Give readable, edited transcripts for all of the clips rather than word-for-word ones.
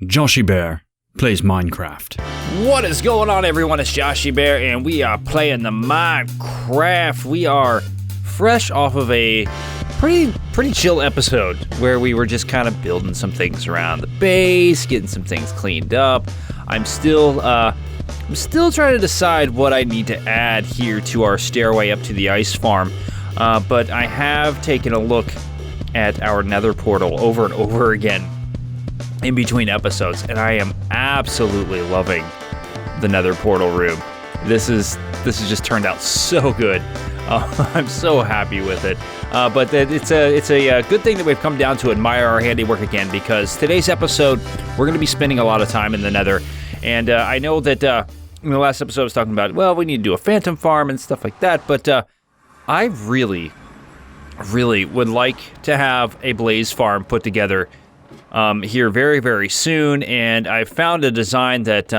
Joshiebear plays Minecraft. What is going on, everyone? It's Joshiebear, and we are playing the Minecraft. We are fresh off of a pretty chill episode where we were just kind of building some things around the base, getting some things cleaned up. I'm still trying to decide what I need to add here to our stairway up to the ice farm. But I have taken a look at our nether portal over and over again in between episodes, and I am absolutely loving the nether portal room. This has just turned out so good. I'm so happy with it. But it's a good thing that we've come down to admire our handiwork again, because today's episode, we're going to be spending a lot of time in the nether. And I know that in the last episode I was talking about, well, we need to do a phantom farm and stuff like that, but I really would like to have a blaze farm put together here very, very soon. And I found a design that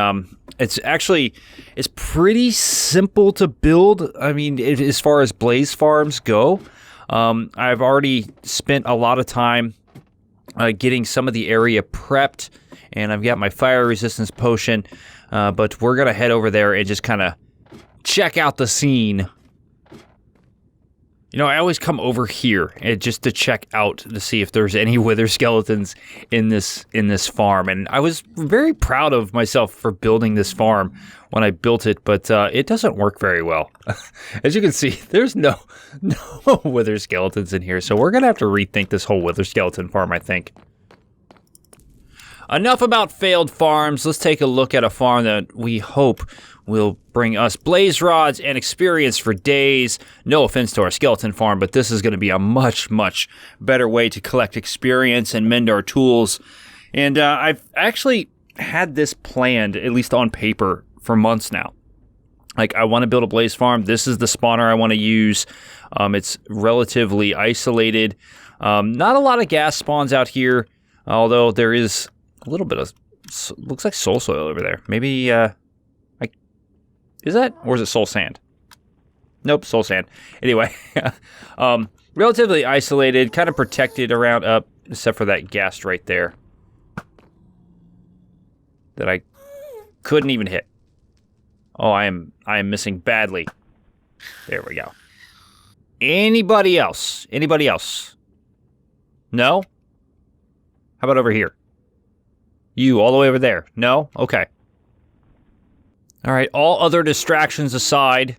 it's pretty simple to build. I mean, as far as blaze farms go, I've already spent a lot of time getting some of the area prepped, and I've got my fire resistance potion, but we're going to head over there and just kind of check out the scene. You know, I always come over here just to check out to see if there's any wither skeletons in this farm. And I was very proud of myself for building this farm when I built it, but it doesn't work very well. As you can see, there's no wither skeletons in here, so we're gonna have to rethink this whole wither skeleton farm, I think. Enough about failed farms. Let's take a look at a farm that we hope will bring us blaze rods and experience for days. No offense to our skeleton farm, but this is going to be a much, much better way to collect experience and mend our tools. And I've actually had this planned, at least on paper, for months now. Like, I want to build a blaze farm. This is the spawner I want to use. It's relatively isolated. Not a lot of gas spawns out here, although there is a little bit of, looks like soul soil over there. Maybe, is that? Or is it soul sand? Nope, soul sand. Anyway, relatively isolated, kind of protected around up, except for that ghast right there that I couldn't even hit. Oh, I am missing badly. There we go. Anybody else? Anybody else? No? How about over here? You, all the way over there. No? Okay. All right, all other distractions aside.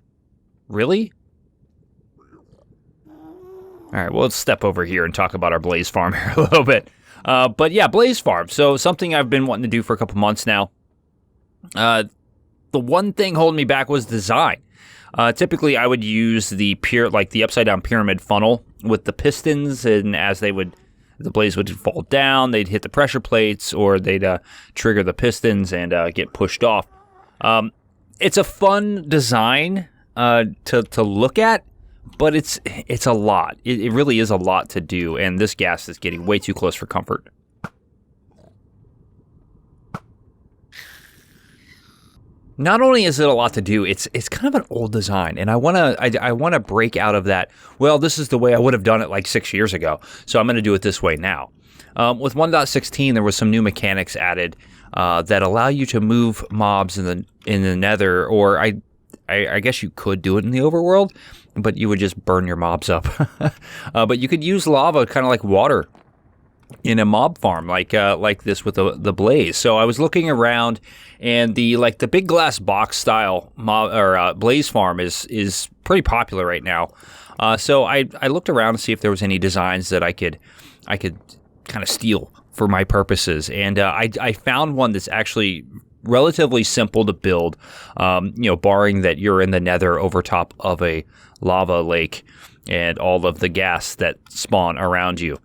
Really? All right, well, let's step over here and talk about our blaze farm here a little bit. But yeah, blaze farm. So something I've been wanting to do for a couple months now. The one thing holding me back was design. Typically, I would use the upside down pyramid funnel with the pistons, and as the blaze would fall down, they'd hit the pressure plates, or they'd trigger the pistons and get pushed off. It's a fun design to look at, but it's a lot. It really is a lot to do, and this gas is getting way too close for comfort. Not only is it a lot to do, it's kind of an old design, and I wanna break out of that. Well, this is the way I would have done it like 6 years ago, so I'm gonna do it this way now. With 1.16, there was some new mechanics added that allow you to move mobs in the nether, or I guess you could do it in the overworld, but you would just burn your mobs up. But you could use lava kind of like water in a mob farm, like this with the blaze. So I was looking around, and the big glass box style mob or blaze farm is pretty popular right now. So I looked around to see if there was any designs that I could kind of steal for my purposes, and I found one that's actually relatively simple to build, barring that you're in the nether over top of a lava lake and all of the gas that spawn around you.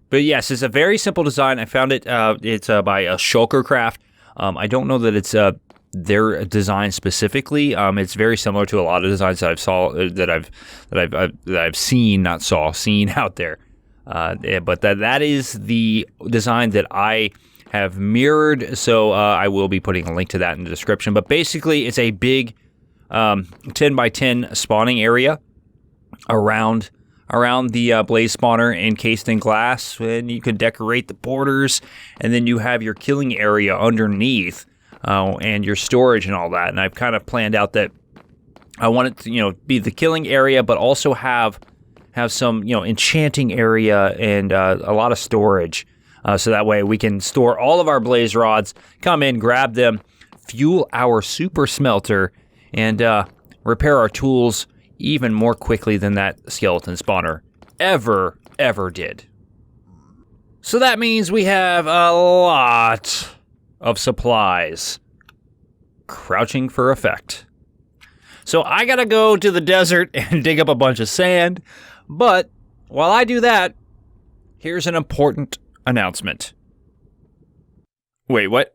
But yes, it's a very simple design. I found it. It's by a Shulker Craft. I don't know that it's their design specifically. It's very similar to a lot of designs that I've seen out there. But that is the design that I have mirrored, so I will be putting a link to that in the description. But basically, it's a big 10 by 10 spawning area around around the blaze spawner encased in glass, and you can decorate the borders, and then you have your killing area underneath, and your storage and all that. And I've kind of planned out that I want it to, be the killing area, but also have some, enchanting area and a lot of storage. So that way we can store all of our blaze rods, come in, grab them, fuel our super smelter, and repair our tools even more quickly than that skeleton spawner ever did. So that means we have a lot of supplies crouching for effect. So I gotta go to the desert and dig up a bunch of sand, but while I do that, here's an important announcement. Wait, what?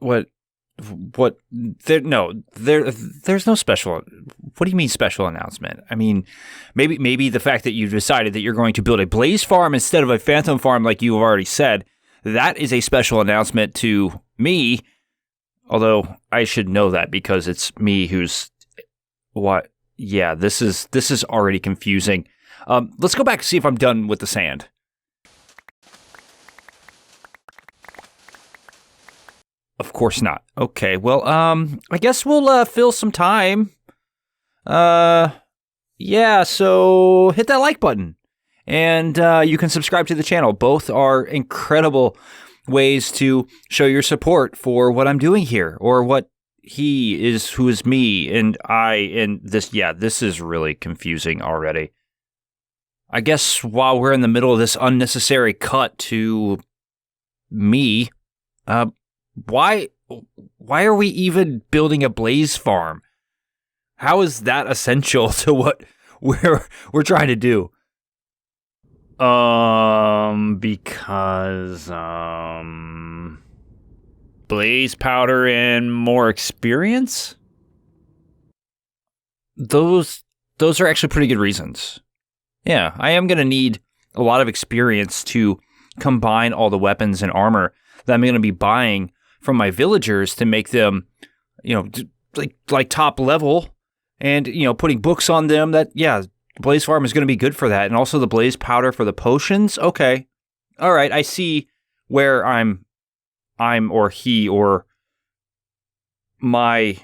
There's no special. What do you mean special announcement? I mean, maybe the fact that you decided that you're going to build a blaze farm instead of a phantom farm, like you have already said, that is a special announcement to me. Although I should know that because it's me who's what? Yeah, this is already confusing. Let's go back and see if I'm done with the sand. Of course not. Okay, well, I guess we'll fill some time. Yeah, so hit that like button. And you can subscribe to the channel. Both are incredible ways to show your support for what I'm doing here, or what he is, who is me, and I, and this. Yeah, this is really confusing already. I guess while we're in the middle of this unnecessary cut to me, why are we even building a blaze farm? How is that essential to what we're trying to do? Because blaze powder and more experience? Those are actually pretty good reasons. Yeah, I am going to need a lot of experience to combine all the weapons and armor that I'm going to be buying from my villagers to make them, like top level, and, putting books on them. That, yeah, Blaze Farm is going to be good for that. And also the blaze powder for the potions. Okay. All right. I see where I'm or he or my,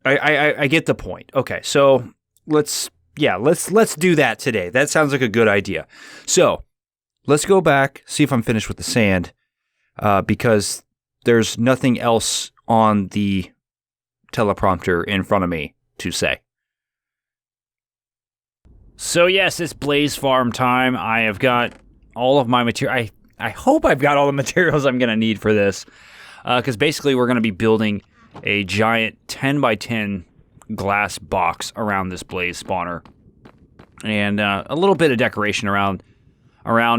I get the point. Okay. So let's do that today. That sounds like a good idea. So let's go back, see if I'm finished with the sand, because there's nothing else on the teleprompter in front of me to say. So yes, it's Blaze Farm time. I have got all of my material. I hope I've got all the materials I'm going to need for this, because basically we're going to be building a giant 10 by 10 glass box around this blaze spawner, and a little bit of decoration around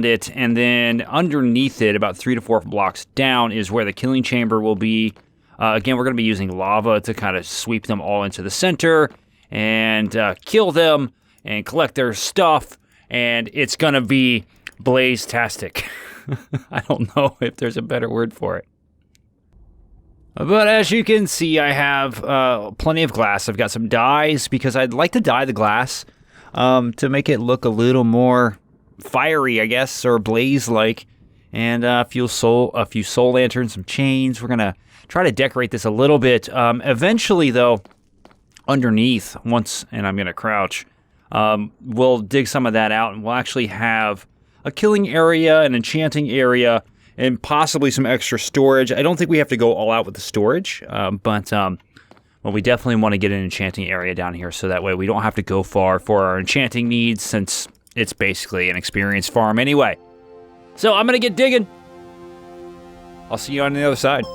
it, and then underneath it, about 3 to 4 blocks down, is where the killing chamber will be. Again, we're going to be using lava to kind of sweep them all into the center and kill them and collect their stuff, and it's going to be blaze-tastic. I don't know if there's a better word for it. But as you can see, I have plenty of glass. I've got some dyes because I'd like to dye the glass to make it look a little more fiery, I guess, or blaze-like. And a few soul lanterns, some chains. We're going to try to decorate this a little bit. Eventually, though, underneath, and I'm going to crouch, we'll dig some of that out, and we'll actually have a killing area, an enchanting area, and possibly some extra storage. I don't think we have to go all out with the storage, but we definitely want to get an enchanting area down here, so that way we don't have to go far for our enchanting needs, since it's basically an experience farm anyway. So I'm going to get digging. I'll see you on the other side.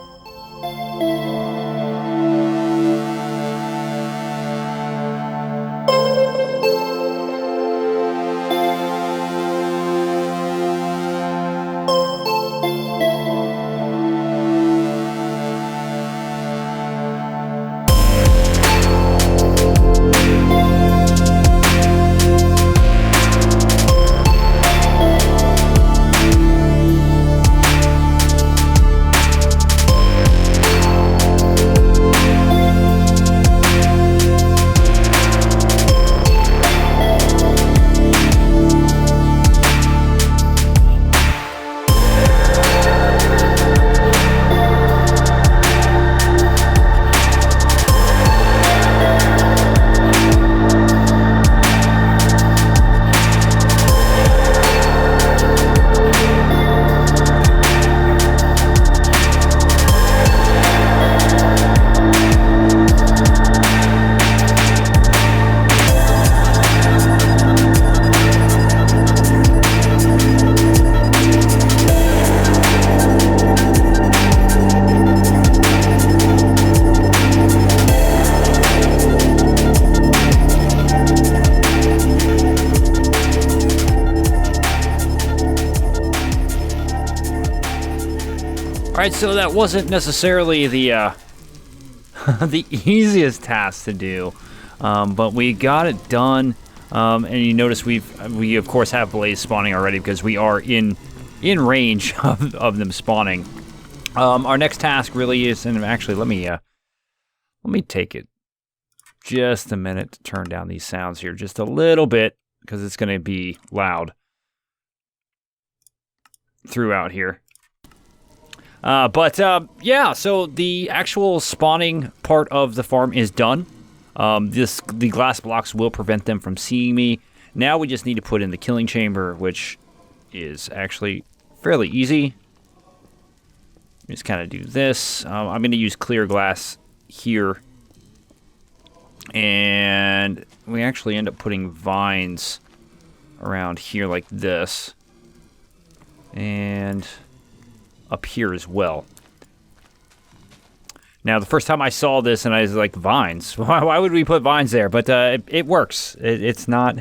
Alright, so that wasn't necessarily the the easiest task to do, but we got it done. And you notice we of course have blaze spawning already because we are in range of them spawning. Our next task really is, and actually let me take it just a minute to turn down these sounds here just a little bit because it's going to be loud throughout here. Yeah, so the actual spawning part of the farm is done. The glass blocks will prevent them from seeing me. Now we just need to put in the killing chamber, which is actually fairly easy. Just kind of do this. I'm going to use clear glass here. And we actually end up putting vines around here like this. And up here as well. Now, the first time I saw this, and I was like, vines? Why would we put vines there? But it works. It's not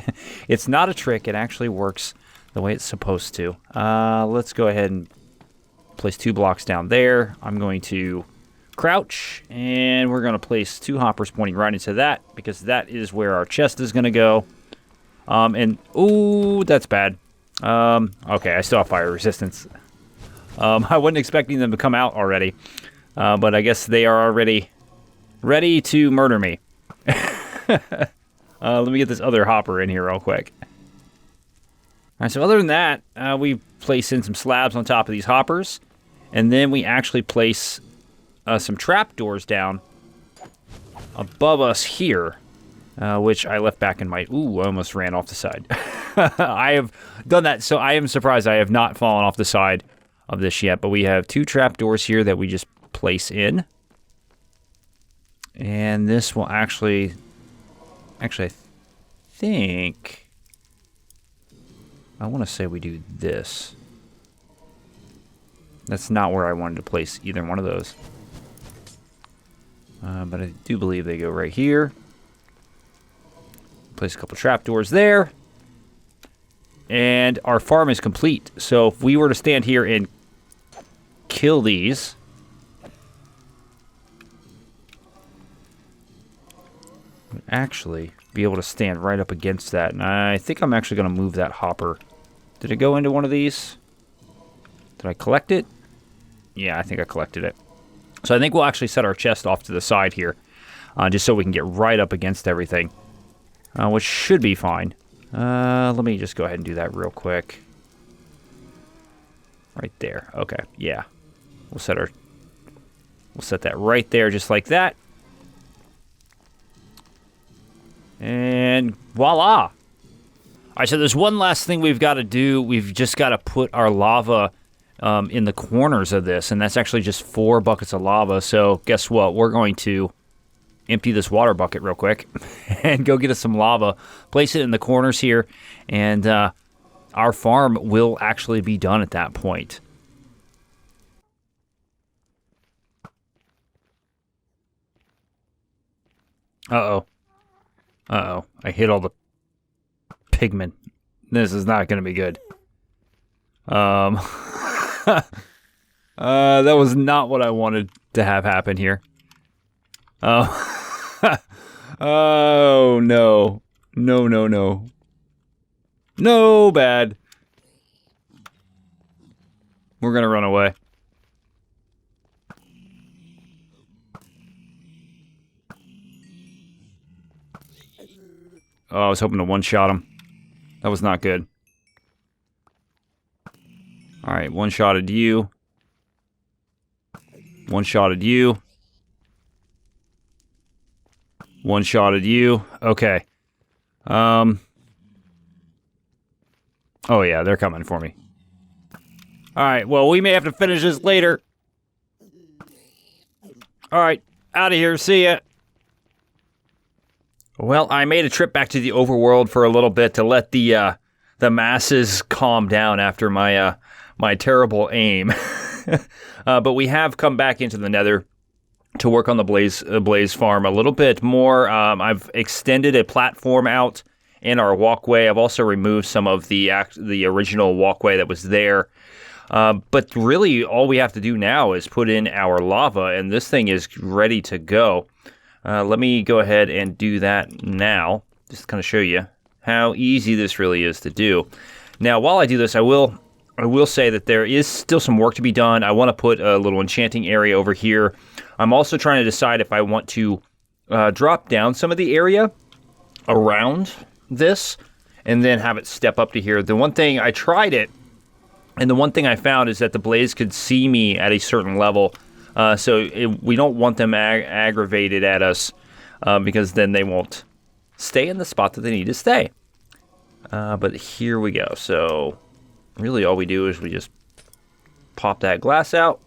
a trick. It actually works the way it's supposed to. Let's go ahead and place 2 blocks down there. I'm going to crouch, and we're going to place 2 hoppers pointing right into that, because that is where our chest is going to go. Ooh, that's bad. Okay, I still have fire resistance. I wasn't expecting them to come out already, but I guess they are already ready to murder me. Let me get this other hopper in here real quick. All right, so other than that, we place in some slabs on top of these hoppers, and then we actually place some trapdoors down above us here, which I left back in my... Ooh, I almost ran off the side. I have done that, so I am surprised I have not fallen off the side of this yet, but we have 2 trapdoors here that we just place in. And this will actually I think... I want to say we do this. That's not where I wanted to place either one of those. But I do believe they go right here. Place a couple trapdoors there. And our farm is complete. So if we were to stand here and kill these... we'd actually be able to stand right up against that. And I think I'm actually going to move that hopper. Did it go into one of these? Did I collect it? Yeah, I think I collected it. So I think we'll actually set our chest off to the side here, just so we can get right up against everything, which should be fine. Let me just go ahead and do that real quick. Right there. Okay, yeah. We'll set that right there just like that. And voila! All right, so there's one last thing we've got to do. We've just got to put our lava in the corners of this, and that's actually just 4 buckets of lava. So guess what? We're going to empty this water bucket real quick and go get us some lava, place it in the corners here, and our farm will actually be done at that point. Uh-oh. Uh-oh. I hit all the pigment. This is not going to be good. That was not what I wanted to have happen here. Oh, no. No, no, no. No, bad. We're going to run away. Oh, I was hoping to one-shot him. That was not good. Alright, one-shotted you. One-shotted you. One-shotted you. Okay. Oh yeah, they're coming for me. Alright, well, we may have to finish this later. Alright, out of here. See ya. Well, I made a trip back to the overworld for a little bit to let the masses calm down after my my terrible aim. But we have come back into the Nether to work on the Blaze farm a little bit more. I've extended a platform out in our walkway. I've also removed some of the original walkway that was there. But really, all we have to do now is put in our lava, and this thing is ready to go. Let me go ahead and do that now, just to kind of show you how easy this really is to do. Now, while I do this, I will say that there is still some work to be done. I want to put a little enchanting area over here. I'm also trying to decide if I want to drop down some of the area around this and then have it step up to here. The one thing, I tried it, and the one thing I found is that the blaze could see me at a certain level. We don't want them aggravated at us because then they won't stay in the spot that they need to stay. But here we go. So really all we do is we just pop that glass out,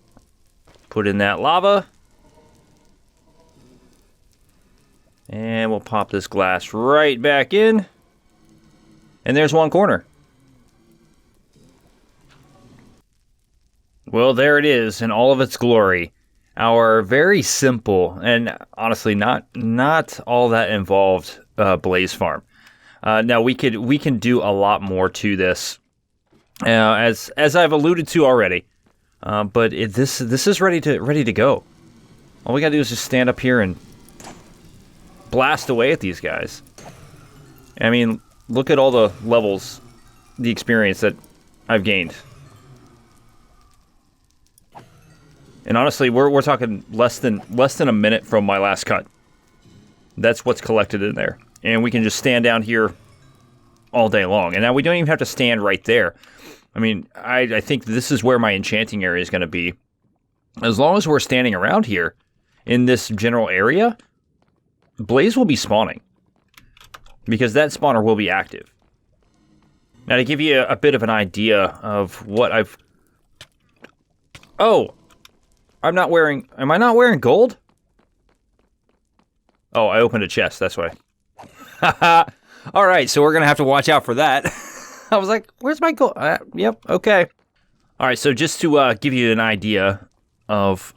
put in that lava, and we'll pop this glass right back in. And there's one corner. Well, there it is in all of its glory. Our very simple and honestly not all that involved blaze farm. Now we can do a lot more to this, as I've alluded to already. But this is ready to go. All we gotta do is just stand up here and blast away at these guys. I mean, look at all the levels, the experience that I've gained. And honestly, we're talking less than a minute from my last cut. That's what's collected in there. And we can just stand down here all day long. And now we don't even have to stand right there. I mean, I think this is where my enchanting area is going to be. As long as we're standing around here in this general area, blaze will be spawning. Because that spawner will be active. Now to give you a bit of an idea of what I've... Oh! Am I not wearing gold? Oh, I opened a chest, that's why. Alright, so we're gonna have to watch out for that. I was like, where's my gold? Yep, okay. Alright, so just to give you an idea of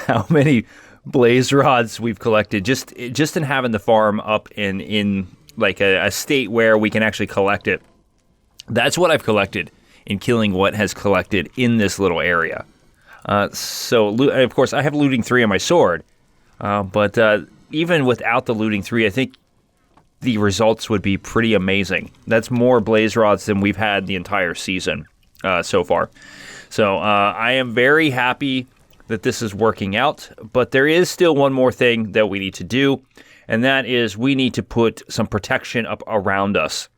how many blaze rods we've collected, just in having the farm up in like a state where we can actually collect it. That's what I've collected in killing what has collected in this little area. So, of course, I have looting 3 on my sword, but even without the looting 3, I think the results would be pretty amazing. That's more blaze rods than we've had the entire season so far. So I am very happy that this is working out, but there is still one more thing that we need to do, and that is we need to put some protection up around us.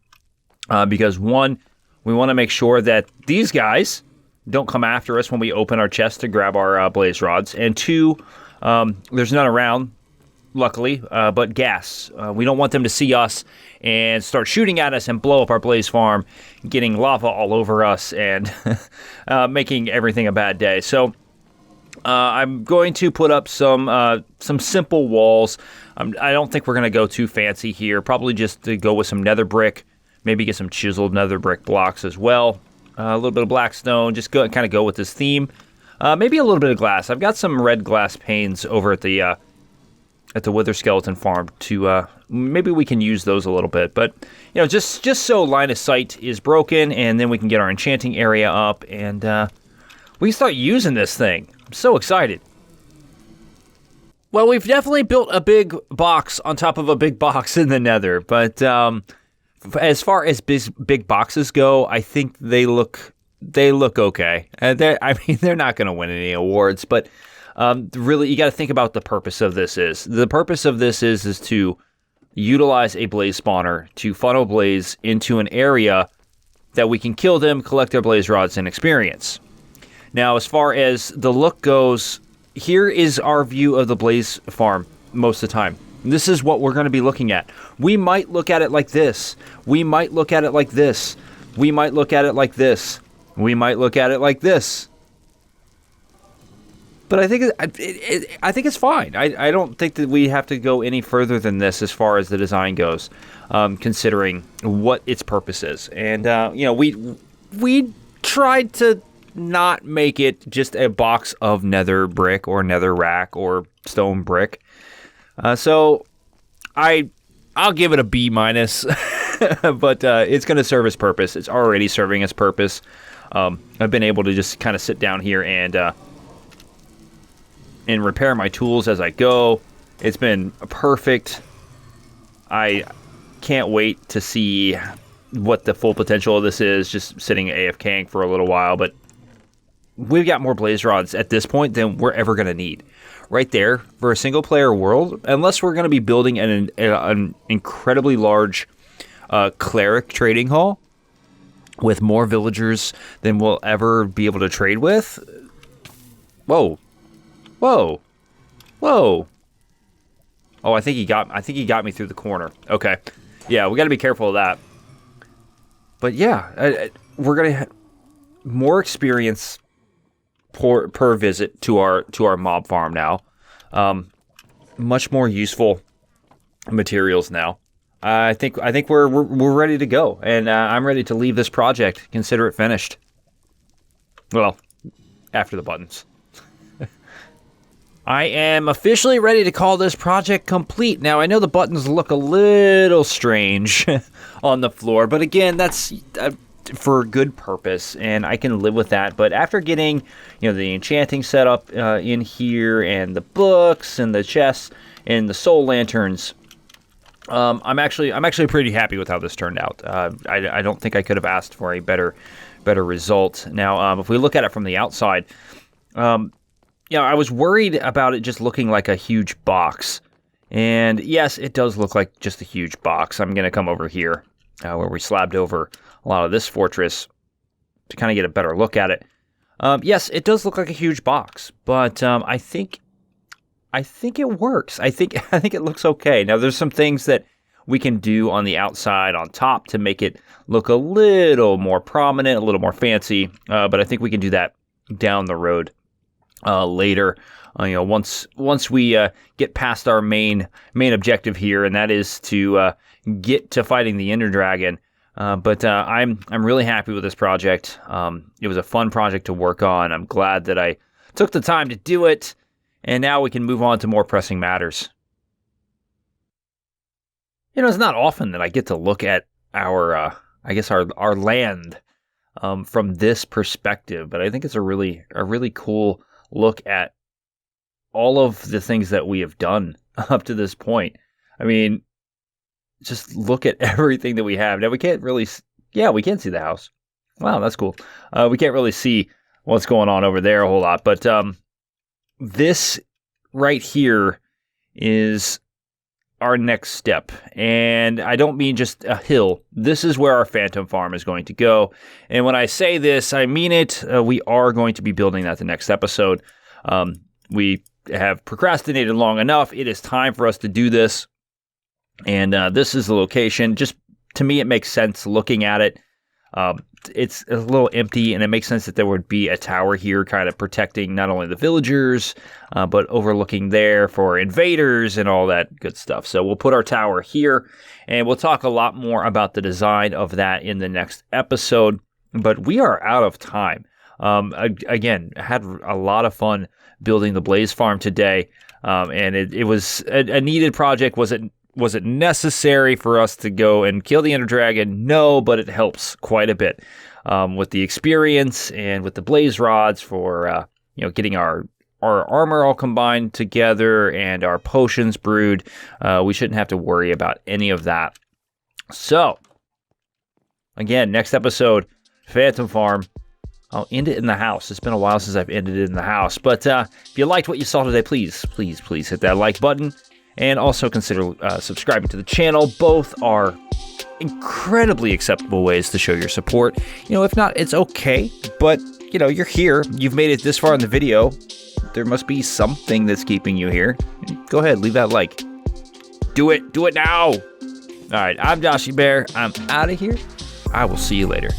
Because one, we want to make sure that these guys don't come after us when we open our chest to grab our blaze rods. And two, there's none around, luckily, but gas. We don't want them to see us and start shooting at us and blow up our blaze farm, getting lava all over us and making everything a bad day. So I'm going to put up some simple walls. I don't think we're going to go too fancy here. Probably just to go with some nether brick, maybe get some chiseled nether brick blocks as well. A little bit of black stone, just kind of go with this theme. Maybe a little bit of glass. I've got some red glass panes over at the Wither Skeleton farm to maybe we can use those a little bit. But just so line of sight is broken, and then we can get our enchanting area up, and we can start using this thing. I'm so excited. Well, we've definitely built a big box on top of a big box in the Nether, but as far as big boxes go, I think they look okay. They're not going to win any awards, but really, you got to think about the purpose of this is. The purpose of this is to utilize a blaze spawner to funnel blaze into an area that we can kill them, collect their blaze rods, and experience. Now, as far as the look goes, here is our view of the blaze farm most of the time. This is what we're going to be looking at. We might look at it like this. We might look at it like this. We might look at it like this. We might look at it like this. But I think it's fine. I don't think that we have to go any further than this as far as the design goes, considering what its purpose is. And we tried to not make it just a box of nether brick or nether rack or stone brick. So I'll give it a B-, but it's going to serve its purpose. It's already serving its purpose. I've been able to just kind of sit down here and repair my tools as I go. It's been perfect. I can't wait to see what the full potential of this is, just sitting AFKing for a little while, but we've got more blaze rods at this point than we're ever going to need. Right there, for a single-player world, unless we're going to be building an incredibly large cleric trading hall with more villagers than we'll ever be able to trade with. Whoa. Whoa. Whoa. Oh, I think he got me through the corner. Okay. Yeah, we got to be careful of that. But yeah, we're going to have more experience per visit to our mob farm now. Much more useful materials now. I think we're ready to go, and I'm ready to leave this project. Consider it finished. Well, after the buttons. I am officially ready to call this project complete. Now, I know the buttons look a little strange on the floor, but again, that's for good purpose, and I can live with that. But after getting, the enchanting setup in here, and the books, and the chests, and the soul lanterns, I'm actually pretty happy with how this turned out. I don't think I could have asked for a better result. Now, if we look at it from the outside, I was worried about it just looking like a huge box. And yes, it does look like just a huge box. I'm going to come over here where we slabbed over a lot of this fortress to kind of get a better look at it. Yes, it does look like a huge box, but I think it works. I think it looks okay. Now, there's some things that we can do on the outside, on top, to make it look a little more prominent, a little more fancy. But I think we can do that down the road later. Once we get past our main objective here, and that is to get to fighting the Ender Dragon. But I'm really happy with this project. It was a fun project to work on. I'm glad that I took the time to do it, and now we can move on to more pressing matters. It's not often that I get to look at our land from this perspective, but I think it's a really cool look at all of the things that we have done up to this point. I mean, just look at everything that we have. Now, we can't really... Yeah, we can see the house. Wow, that's cool. We can't really see what's going on over there a whole lot, but this right here is our next step. And I don't mean just a hill. This is where our Phantom Farm is going to go. And when I say this, I mean it. We are going to be building that the next episode. We have procrastinated long enough. It is time for us to do this. And this is the location. Just to me, it makes sense looking at it. It's a little empty, and it makes sense that there would be a tower here kind of protecting not only the villagers, but overlooking there for invaders and all that good stuff. So we'll put our tower here, and we'll talk a lot more about the design of that in the next episode. But we are out of time. Again, had a lot of fun building the Blaze Farm today, and it was a needed project. Was it necessary for us to go and kill the Ender Dragon? No, but it helps quite a bit with the experience and with the blaze rods for getting our armor all combined together and our potions brewed. We shouldn't have to worry about any of that. So, again, next episode, Phantom Farm. I'll end it in the house. It's been a while since I've ended it in the house. But if you liked what you saw today, please hit that like button. And also consider subscribing to the channel. Both are incredibly acceptable ways to show your support. If not, it's okay. But, you're here. You've made it this far in the video. There must be something that's keeping you here. Go ahead, leave that like. Do it. Do it now. All right, I'm Joshiebear. I'm out of here. I will see you later.